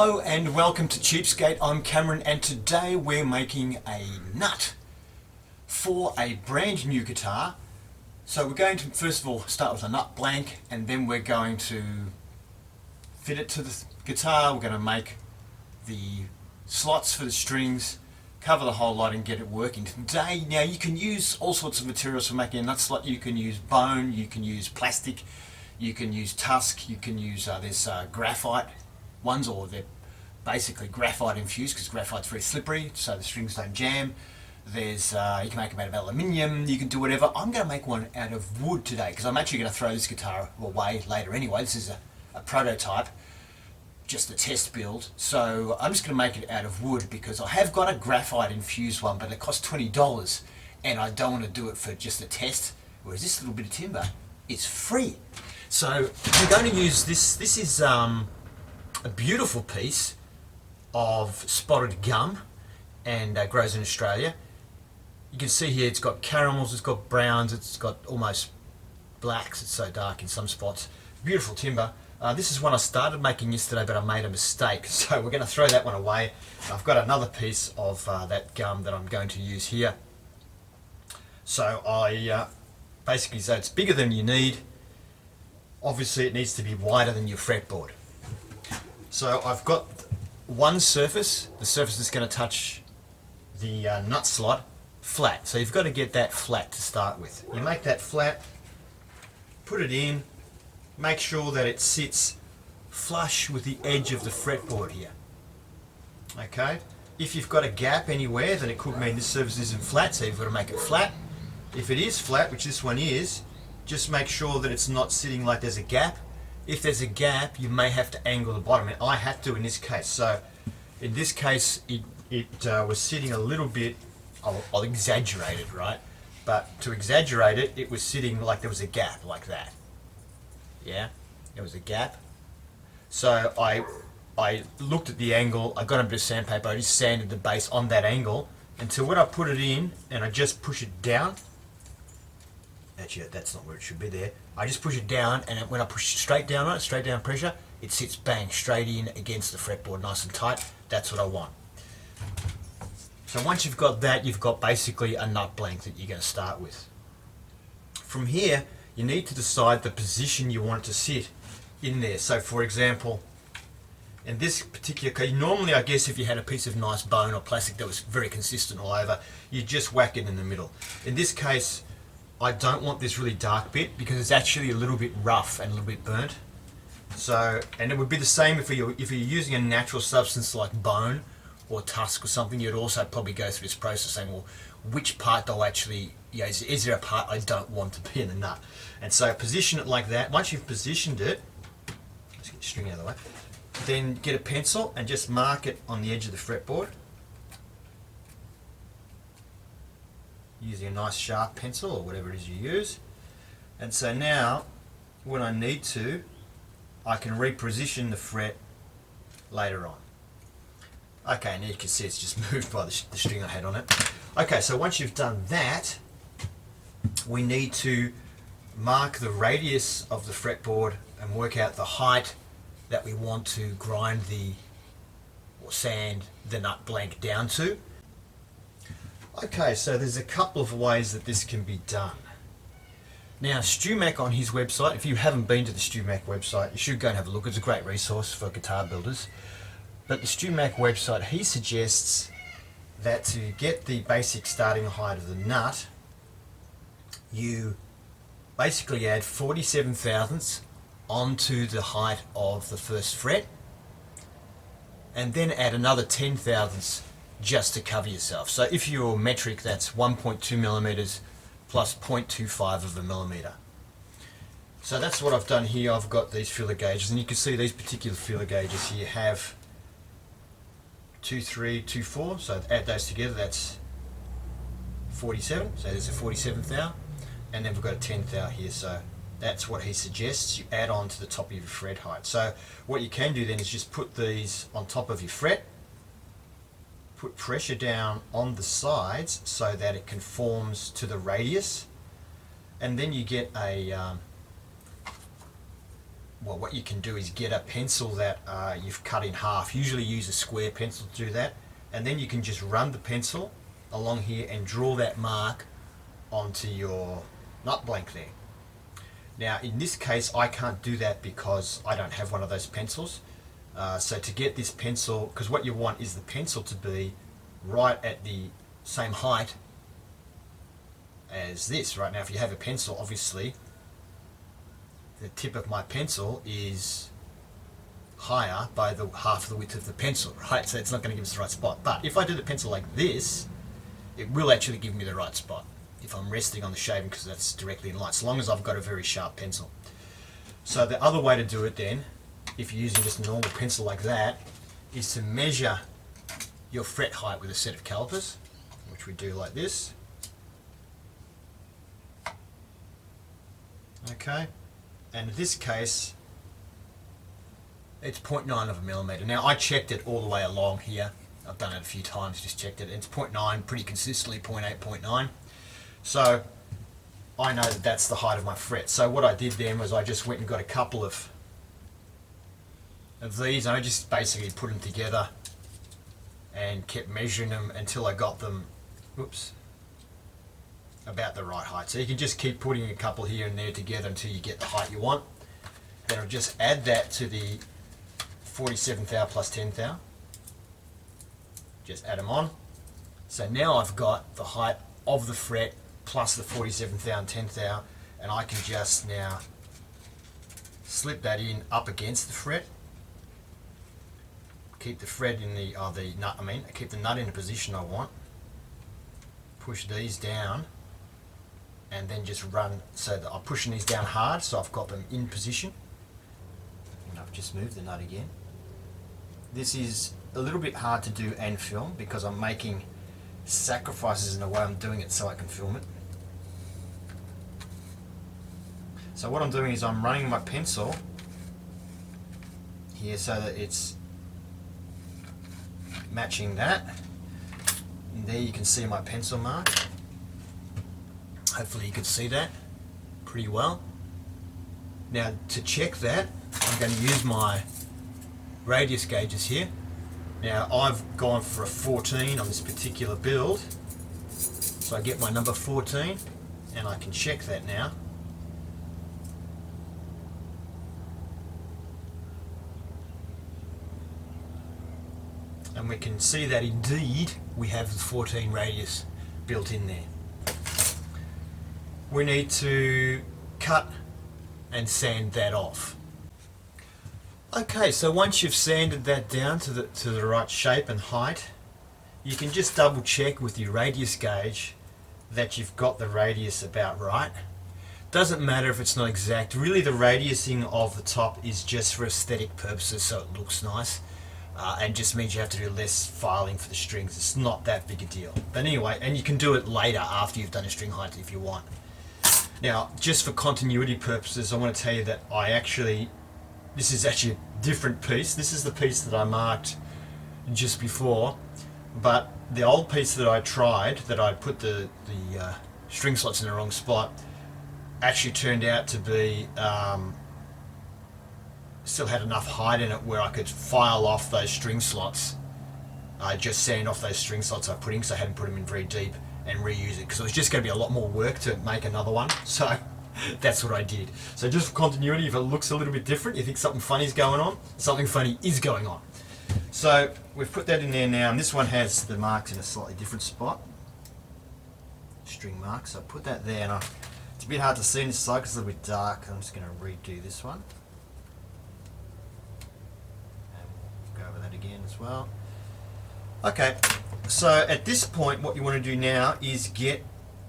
Hello and welcome to Cheapskate. I'm Cameron and today we're making a nut for a brand new guitar. So we're going to first of all start with a nut blank and then we're going to fit it to the guitar. We're going to make the slots for the strings, cover the whole lot and get it working. Today, now you can use all sorts of materials for making a nut slot. You can use bone, you can use plastic, you can use tusk, you can use there's graphite ones, or they're basically graphite infused because graphite's very slippery so the strings don't jam. There's you can make them out of aluminium, you can do whatever. I'm going to make one out of wood today because I'm actually going to throw this guitar away later anyway. This is a prototype, just a test build, so I'm just going to make it out of wood because I have got a graphite infused one but it costs $20 and I don't want to do it for just a test, whereas this little bit of timber is free. So I'm going to use this. This is a beautiful piece of spotted gum and grows in Australia. You can see here it's got caramels, it's got browns, it's got almost blacks, it's so dark in some spots. Beautiful timber. This is one I started making yesterday but I made a mistake, so we're going to throw that one away. I've got another piece of that gum that I'm going to use here. So I basically, so it's bigger than you need. Obviously it needs to be wider than your fretboard. So I've got one surface, the surface that's going to touch the nut slot, flat. So you've got to get that flat to start with. You make that flat, put it in, make sure that it sits flush with the edge of the fretboard here. Okay? If you've got a gap anywhere, then it could mean this surface isn't flat, so you've got to make it flat. If it is flat, which this one is, just make sure that it's not sitting like there's a gap. If there's a gap, you may have to angle the bottom, and I had to in this case. So in this case, it was sitting a little bit, I'll exaggerate it, right? But to exaggerate it, it was sitting like there was a gap, like that. Yeah, there was a gap. So I looked at the angle, I got a bit of sandpaper, I just sanded the base on that angle until when I put it in and I just push it down. Actually, that's not where it should be there. I just push it down, and when I push straight down on it, straight down pressure, it sits bang straight in against the fretboard, nice and tight. That's what I want. So once you've got that, you've got basically a nut blank that you're going to start with. From here, you need to decide the position you want it to sit in there. So for example, in this particular case, normally I guess if you had a piece of nice bone or plastic that was very consistent all over, you'd just whack it in the middle. In this case, I don't want this really dark bit because it's actually a little bit rough and a little bit burnt. So, and it would be the same if you're using a natural substance like bone or tusk or something. You'd also probably go through this process saying, well, which part do I actually, is there a part I don't want to be in the nut? And so position it like that. Once you've positioned it, let's get the string out of the way, then get a pencil and just mark it on the edge of the fretboard. Using a nice sharp pencil or whatever it is you use. And so now, when I need to, I can reposition the fret later on. Okay, now you can see it's just moved by the string I had on it. Okay, so once you've done that, we need to mark the radius of the fretboard and work out the height that we want to grind or sand the nut blank down to. Okay, so there's a couple of ways that this can be done. Now, Stu Mac on his website, if you haven't been to the Stu Mac website, you should go and have a look. It's a great resource for guitar builders. But the Stu Mac website, he suggests that to get the basic starting height of the nut, you basically add 47 thousandths onto the height of the first fret, and then add another 10 thousandths just to cover yourself. So if you're metric, that's 1.2 millimeters plus 0.25 of a millimeter. So that's what I've done here. I've got these filler gauges, and you can see these particular filler gauges here have 2, 3, 2, 4. So add those together, that's 47. So there's a 47th thou, and then we've got a 10th thou here. So that's what he suggests you add on to the top of your fret height. So what you can do then is just put these on top of your fret, put pressure down on the sides so that it conforms to the radius, and then you get a well, what you can do is get a pencil that you've cut in half. Usually use a square pencil to do that, and then you can just run the pencil along here and draw that mark onto your nut blank there. Now in this case I can't do that because I don't have one of those pencils. So to get this pencil, because what you want is the pencil to be right at the same height as this. Right now, if you have a pencil, obviously the tip of my pencil is higher by the half the width of the pencil, right? So it's not going to give us the right spot. But if I do the pencil like this, it will actually give me the right spot if I'm resting on the shaving, because that's directly in line, as long as I've got a very sharp pencil. So the other way to do it then, if you're using just a normal pencil like that, is to measure your fret height with a set of calipers, which we do like this. Okay, and in this case it's 0.9 of a millimeter. Now I checked it all the way along here. I've done it a few times, just checked it. It's 0.9 pretty consistently, 0.8, 0.9. So I know that that's the height of my fret. So what I did then was I just went and got a couple of these, and I just basically put them together and kept measuring them until I got them, oops, about the right height. So you can just keep putting a couple here and there together until you get the height you want. Then I'll just add that to the 47th thou plus 10th thou. Just add them on. So now I've got the height of the fret plus the 47th thou and 10th thou, and I can just now slip that in up against the fret. Keep the fret in the nut. Keep the nut in the position I want. Push these down, and then just run. So that I'm pushing these down hard, so I've got them in position. And I've just moved the nut again. This is a little bit hard to do and film because I'm making sacrifices in the way I'm doing it so I can film it. So what I'm doing is I'm running my pencil here so that it's matching that. And there you can see my pencil mark. Hopefully you can see that pretty well. Now to check that, I'm going to use my radius gauges here. Now I've gone for a 14 on this particular build, so I get my number 14 and I can check that now. And we can see that indeed we have the 14 radius built in there. We need to cut and sand that off. Okay, so once you've sanded that down to the right shape and height, you can just double check with your radius gauge that you've got the radius about right. Doesn't matter if it's not exact. Really the radiusing of the top is just for aesthetic purposes, so it looks nice. And just means you have to do less filing for the strings. It's not that big a deal. But anyway, and you can do it later after you've done a string height if you want. Now, just for continuity purposes, I want to tell you that this is actually a different piece. This is the piece that I marked just before, but the old piece that I tried, that I put the string slots in the wrong spot, actually turned out to be still had enough height in it where I could file off those string slots. I just sand off those string slots I put in because I hadn't put them in very deep, and reuse it because it was just going to be a lot more work to make another one. So that's what I did. So just for continuity, if it looks a little bit different, you think something funny is going on, something funny is going on. So we've put that in there now, and this one has the marks in a slightly different spot. String marks, so I put that there, and it's a bit hard to see in this side because it's a little bit dark. I'm just going to redo this one. And go over that again as well. Okay, so at this point what you want to do now is get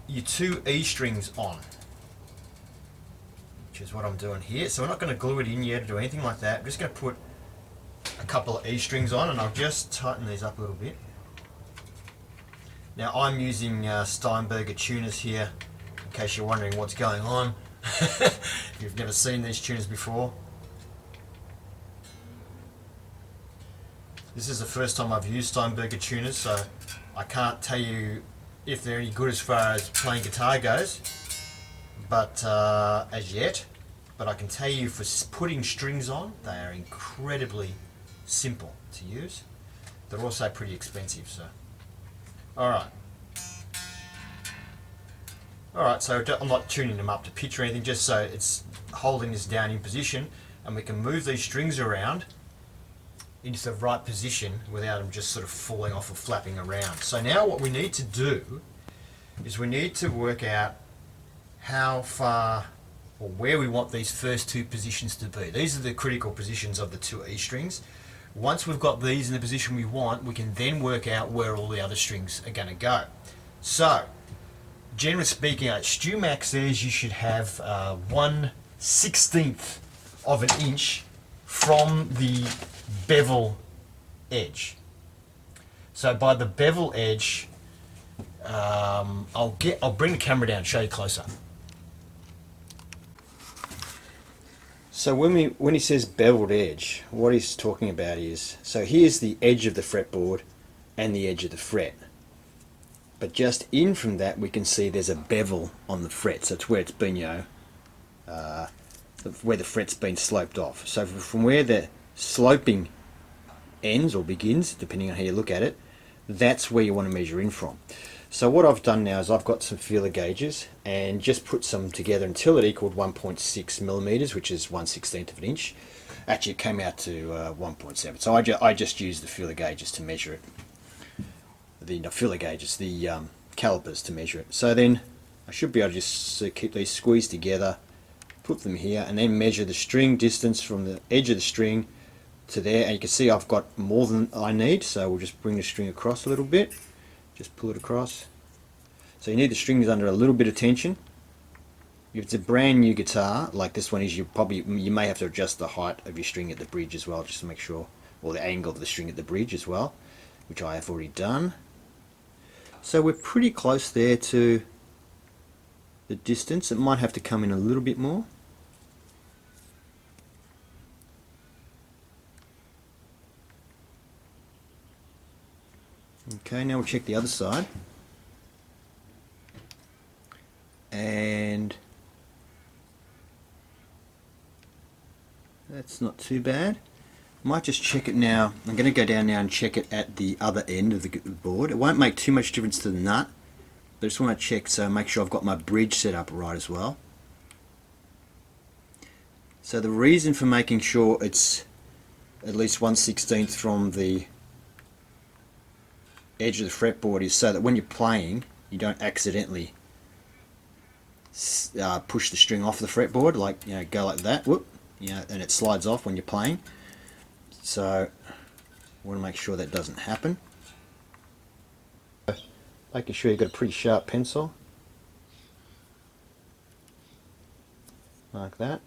your 2 E strings on, which is what I'm doing here. So we're not going to glue it in yet or do anything like that. I'm just going to put a couple of E strings on, and I'll just tighten these up a little bit. Now I'm using Steinberger tuners here, in case you're wondering what's going on. If you've never seen these tuners before. This is the first time I've used Steinberger tuners, so I can't tell you if they're any good as far as playing guitar goes, but as yet. but I can tell you for putting strings on, they are incredibly simple to use. They're also pretty expensive, so. Alright. Alright, so I'm not tuning them up to pitch or anything, just so it's holding this down in position, and we can move these strings around into the right position without them just sort of falling off or flapping around. So now what we need to do is we need to work out how far or where we want these first two positions to be. These are the critical positions of the two E strings. Once we've got these in the position we want, we can then work out where all the other strings are going to go. So, generally speaking, at StewMac says you should have 1/16 of an inch from the bevel edge. So by the bevel edge, I'll bring the camera down and show you closer. So when he says beveled edge, what he's talking about is, so here's the edge of the fretboard and the edge of the fret. But just in from that we can see there's a bevel on the fret, so it's where it's been, where the fret's been sloped off. So from where the sloping ends or begins, depending on how you look at it, that's where you want to measure in from. So what I've done now is I've got some feeler gauges and just put some together until it equaled 1.6 millimeters, which is 1/16 of an inch. Actually, it came out to 1.7. So I just used the feeler gauges to measure it. The calipers to measure it. So then I should be able to just keep these squeezed together, put them here, and then measure the string distance from the edge of the string to there. And you can see I've got more than I need, so we'll just bring the string across a little bit. Just pull it across. So you need the strings under a little bit of tension. If it's a brand new guitar like this one is, you may have to adjust the height of your string at the bridge as well, just to make sure, or the angle of the string at the bridge as well, which I have already done. So we're pretty close there to the distance. It might have to come in a little bit more. Okay, now we'll check the other side. And that's not too bad. Might just check it now. I'm going to go down now and check it at the other end of the board. It won't make too much difference to the nut, but I just want to check, so make sure I've got my bridge set up right as well. So the reason for making sure it's at least 1/16 from the edge of the fretboard is so that when you're playing you don't accidentally push the string off the fretboard, like, go like that, whoop, and it slides off when you're playing. So I want to make sure that doesn't happen. Making sure you've got a pretty sharp pencil, like that.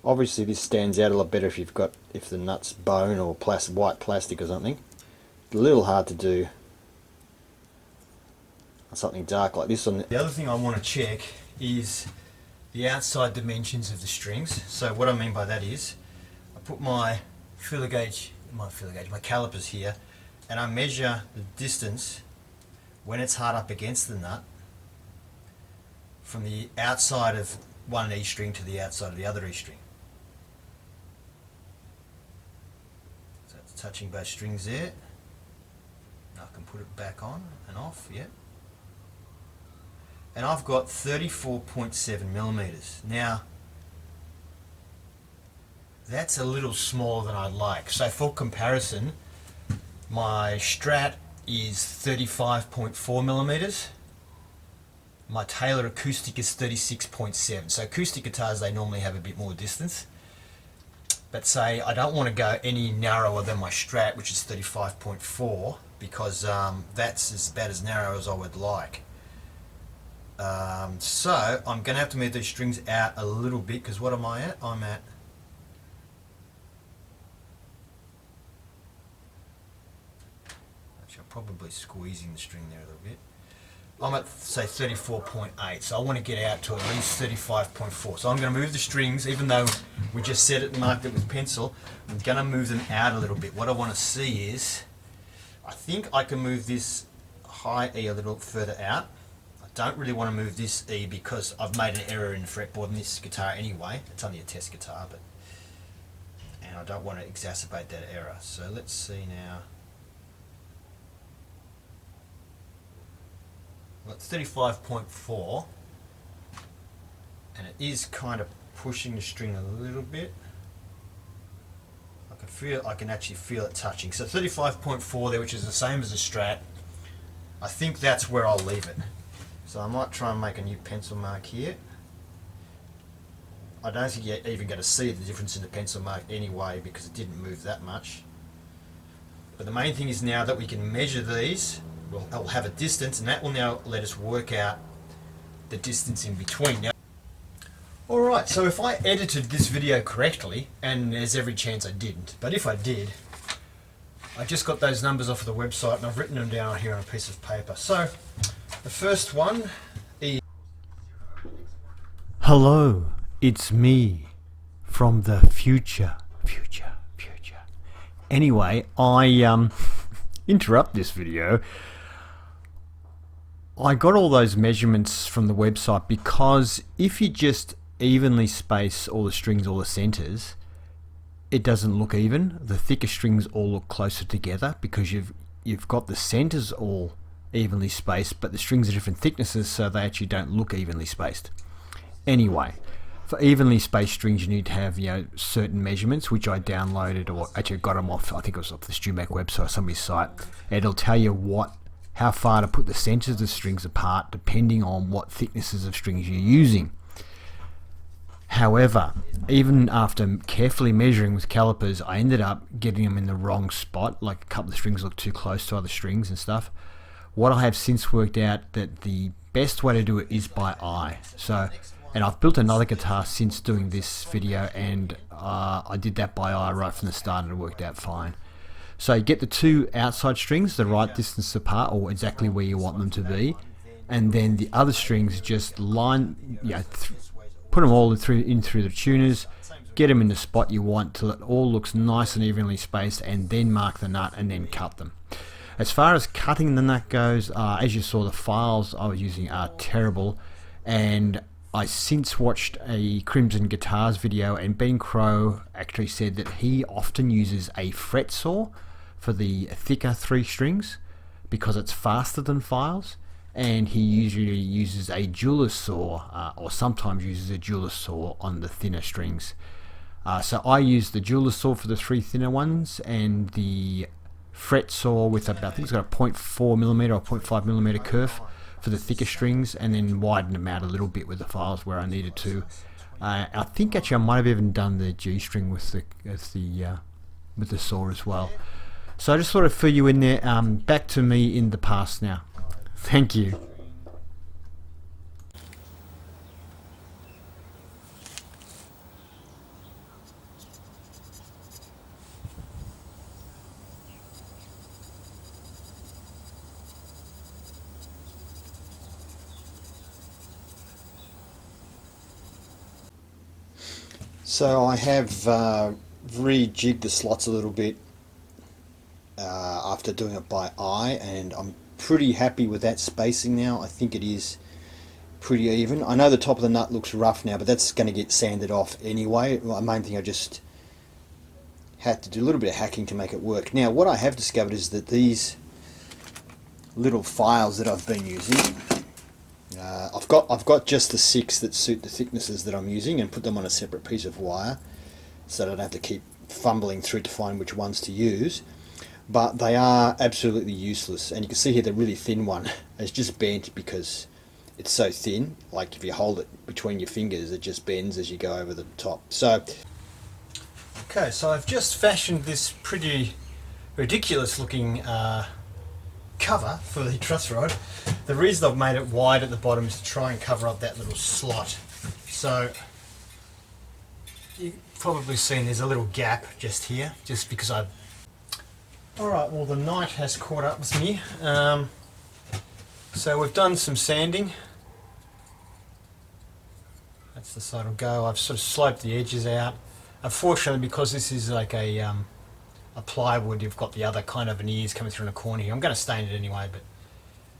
Obviously this stands out a lot better if the nut's bone or white plastic or something. It's a little hard to do on something dark like this. The other thing I want to check is the outside dimensions of the strings. So what I mean by that is, I put my calipers here, and I measure the distance when it's hard up against the nut from the outside of one E string to the outside of the other E string. So it's touching both strings there. I can put it back on and off, yeah. And I've got 34.7 millimeters. Now, that's a little smaller than I'd like. So for comparison, my Strat is 35.4 millimeters. My Taylor acoustic is 36.7. So acoustic guitars, they normally have a bit more distance. But say I don't want to go any narrower than my Strat, which is 35.4, because that's about as narrow as I would like. So I'm going to have to move these strings out a little bit, because what am I at? I'm at actually, I'm probably squeezing the string there a little bit. I'm at, say, 34.8, so I want to get out to at least 35.4. So I'm going to move the strings, even though we just set it and marked it with pencil, I'm going to move them out a little bit. What I want to see is, I think I can move this high E a little further out. don't really want to move this E because I've made an error in the fretboard in this guitar anyway. It's only a test guitar, but and I don't want to exacerbate that error. So let's see now. Well, it's 35.4, and it is kind of pushing the string a little bit. I can actually feel it touching. So 35.4 there, which is the same as a Strat. I think that's where I'll leave it. So I might try and make a new pencil mark here. I don't think you're even going to see the difference in the pencil mark anyway because it didn't move that much. But the main thing is now that we can measure these, we'll have a distance, and that will now let us work out the distance in between. Now, alright, so if I edited this video correctly, and there's every chance I didn't, but if I did, I just got those numbers off of the website and I've written them down here on a piece of paper. So, the first one is... Hello, it's me from the future. Anyway, I interrupt this video. I got all those measurements from the website because if you just evenly space all the strings, all the centers, it doesn't look even. The thicker strings all look closer together because you've got the centers all evenly spaced, but the strings are different thicknesses, so they actually don't look evenly spaced. Anyway, for evenly spaced strings, you need to have, you know, certain measurements, which I downloaded, or actually got them off. I think it was off the StewMac website or somebody's site. It'll tell you how far to put the centers of the strings apart, depending on what thicknesses of strings you're using. However, even after carefully measuring with calipers, I ended up getting them in the wrong spot, like a couple of strings look too close to other strings and stuff. What I have since worked out that the best way to do it is by eye. So, and I've built another guitar since doing this video, and I did that by eye right from the start and it worked out fine. So you get the two outside strings the right distance apart, or exactly where you want them to be, and then the other strings just line, put them all in through the tuners, get them in the spot you want till it all looks nice and evenly spaced, and then mark the nut and then cut them. As far as cutting the nut goes, as you saw, the files I was using are terrible, and I since watched a Crimson Guitars video, and Ben Crow actually said that he often uses a fret saw for the thicker 3 strings because it's faster than files, and he usually uses a jeweler's saw or sometimes uses a jeweler's saw on the thinner strings. So I use the jeweler's saw for the 3 thinner ones, and the fret saw with about, I think it's got a 0.4mm or 0.5mm kerf for the thicker strings, and then widen them out a little bit with the files where I needed to. I think actually I might have even done the G string with the saw as well. So I just thought I'd fill you in there. Back to me in the past now. Thank you. So I have rejigged the slots a little bit after doing it by eye, and I'm pretty happy with that spacing now. I think it is pretty even. I know the top of the nut looks rough now, but that's going to get sanded off anyway. The main thing, I just had to do a little bit of hacking to make it work. Now what I have discovered is that these little files that I've been using, I've got just the 6 that suit the thicknesses that I'm using, and put them on a separate piece of wire so that I don't have to keep fumbling through to find which ones to use. But they are absolutely useless, and you can see here the really thin one is just bent because it's so thin. Like if you hold it between your fingers, it just bends as you go over the top. So okay, so I've just fashioned this pretty ridiculous looking cover for the truss rod. The reason I've made it wide at the bottom is to try and cover up that little slot. So you've probably seen there's a little gap just here, just because I've... Alright, well the night has caught up with me. So we've done some sanding. That's the side it'll go. I've sort of sloped the edges out. Unfortunately, because this is like a plywood, you've got the other kind of veneers coming through in the corner here. I'm going to stain it anyway, but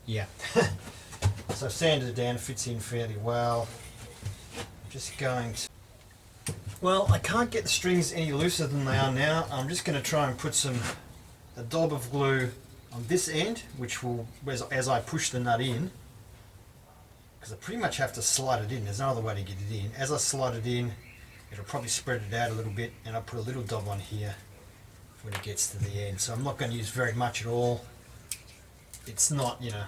yeah. So I've sanded it down, it fits in fairly well. Just going to... Well, I can't get the strings any looser than they are now. I'm just going to try and put a dab of glue on this end, which will, as I push the nut in, because I pretty much have to slide it in, there's no other way to get it in. As I slide it in, it'll probably spread it out a little bit, and I'll put a little dab on here when it gets to the end. So I'm not going to use very much at all. It's not, you know,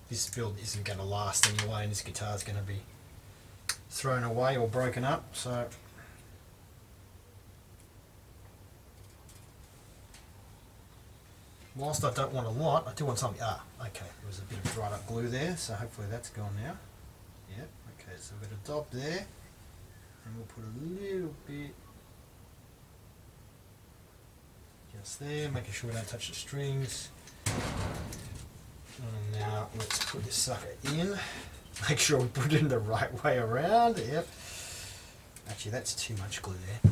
this build isn't going to last anyway, and this guitar is going to be thrown away or broken up. So whilst I don't want a lot, I do want something. Okay, there was a bit of dried up glue there, so hopefully that's gone now. Yep, okay, so we've got a dot there, and we'll put a little bit just there, making sure we don't touch the strings. And now let's put this sucker in. Make sure we put it in the right way around. Yep. Actually, that's too much glue there.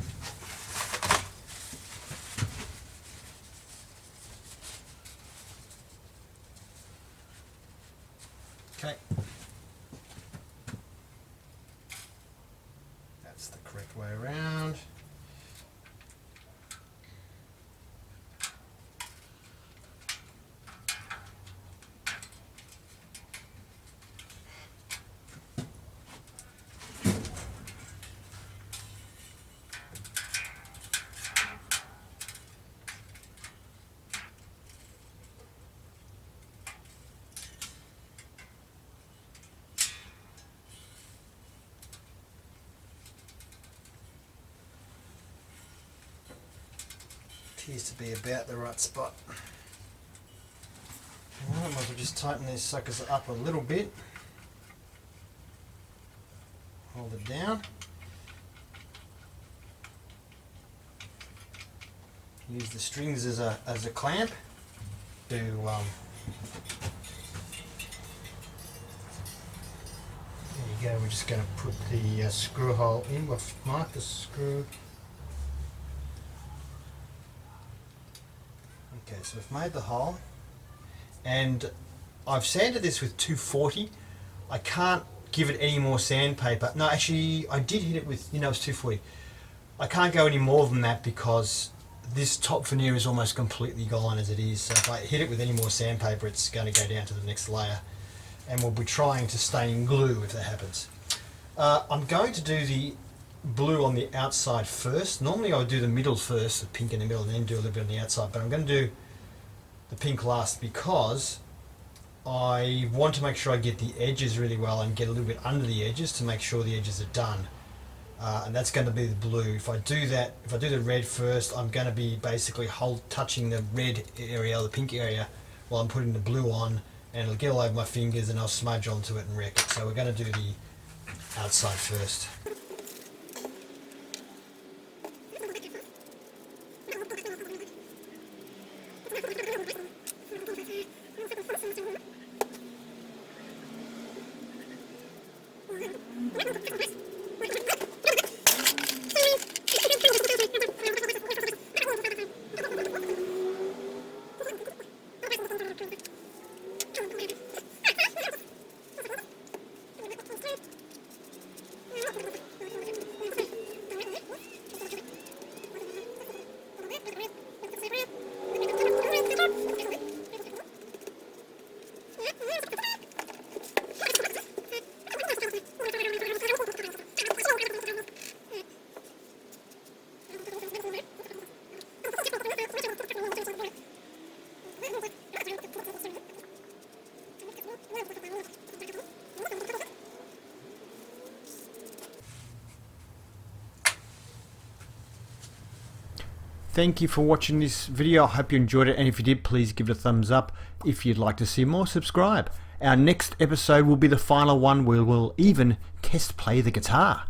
Okay. That's the correct way around. Appears to be about the right spot. Alright, might as well just tighten these suckers up a little bit. Hold it down. Use the strings as a clamp to there you go. We're just going to put the screw hole in. We'll mark the screw. Okay, so we've made the hole, and I've sanded this with 240. I can't give it any more sandpaper. No, actually, I did hit it with, you know, it's 240. I can't go any more than that because this top veneer is almost completely gone as it is. So if I hit it with any more sandpaper, it's going to go down to the next layer, and we'll be trying to stain glue if that happens. I'm going to do the blue on the outside first. Normally I would do the middle first, the pink in the middle, and then do a little bit on the outside, but I'm going to do the pink last because I want to make sure I get the edges really well and get a little bit under the edges to make sure the edges are done. And that's going to be the blue. If I do that, if I do the red first, I'm going to be basically touching the red area or the pink area while I'm putting the blue on, and it'll get all over my fingers and I'll smudge onto it and wreck it. So we're going to do the outside first. Thank you for watching this video. I hope you enjoyed it, and if you did, please give it a thumbs up. If you'd like to see more, subscribe. Our next episode will be the final one where we'll even test play the guitar.